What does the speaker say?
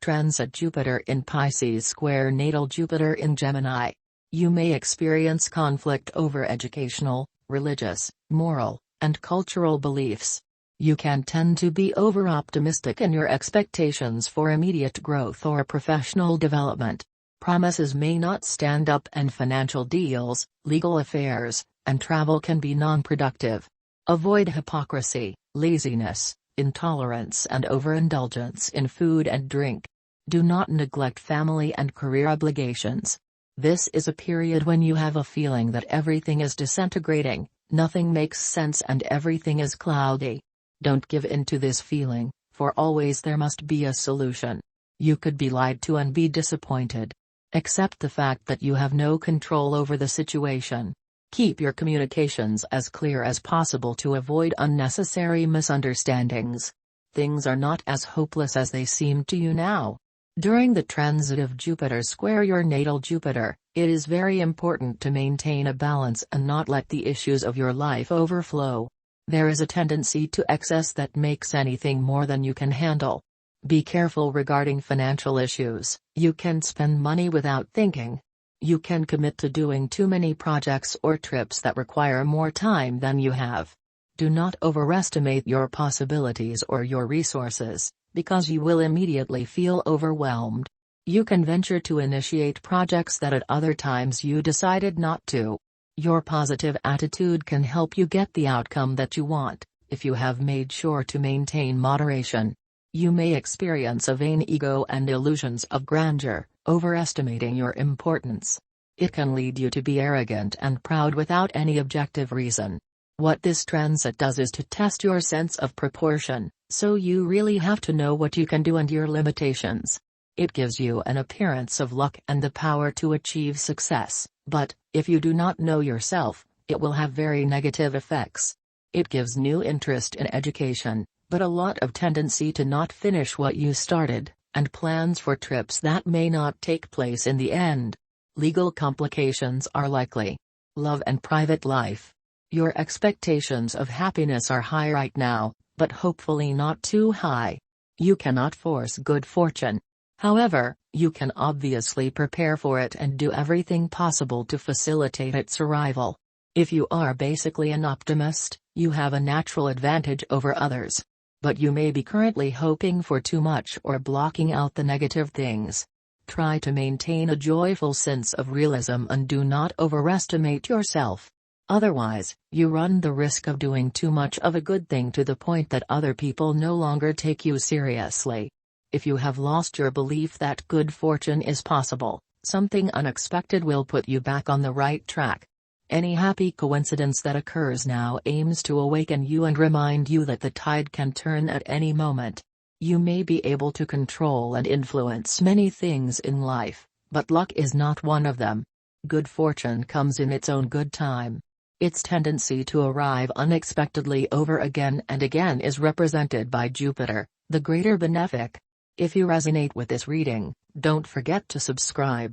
transit Jupiter in Pisces square natal Jupiter in Gemini. You may experience conflict over educational, religious, moral, and cultural beliefs. You can tend to be over-optimistic in your expectations for immediate growth or professional development. Promises may not stand up, and financial deals, legal affairs, and travel can be non-productive. Avoid hypocrisy, laziness, intolerance and overindulgence in food and drink. Do not neglect family and career obligations. This is a period when you have a feeling that everything is disintegrating, nothing makes sense and everything is cloudy. Don't give in to this feeling, for always there must be a solution. You could be lied to and be disappointed. Accept the fact that you have no control over the situation. Keep your communications as clear as possible to avoid unnecessary misunderstandings. Things are not as hopeless as they seem to you now. During the transit of Jupiter square your natal Jupiter, it is very important to maintain a balance and not let the issues of your life overflow. There is a tendency to excess that makes anything more than you can handle. Be careful regarding financial issues. You can spend money without thinking. You can commit to doing too many projects or trips that require more time than you have. Do not overestimate your possibilities or your resources, because you will immediately feel overwhelmed. You can venture to initiate projects that at other times you decided not to. Your positive attitude can help you get the outcome that you want, if you have made sure to maintain moderation. You may experience a vain ego and illusions of grandeur, overestimating your importance. It can lead you to be arrogant and proud without any objective reason. What this transit does is to test your sense of proportion, so you really have to know what you can do and your limitations. It gives you an appearance of luck and the power to achieve success, but, if you do not know yourself, it will have very negative effects. It gives new interest in education, but a lot of tendency to not finish what you started, and plans for trips that may not take place in the end. Legal complications are likely. Love and private life. Your expectations of happiness are high right now, but hopefully not too high. You cannot force good fortune. However, you can obviously prepare for it and do everything possible to facilitate its arrival. If you are basically an optimist, you have a natural advantage over others. But you may be currently hoping for too much or blocking out the negative things. Try to maintain a joyful sense of realism and do not overestimate yourself. Otherwise, you run the risk of doing too much of a good thing to the point that other people no longer take you seriously. If you have lost your belief that good fortune is possible, something unexpected will put you back on the right track. Any happy coincidence that occurs now aims to awaken you and remind you that the tide can turn at any moment. You may be able to control and influence many things in life, but luck is not one of them. Good fortune comes in its own good time. Its tendency to arrive unexpectedly over again and again is represented by Jupiter, the greater benefic. If you resonate with this reading, don't forget to subscribe.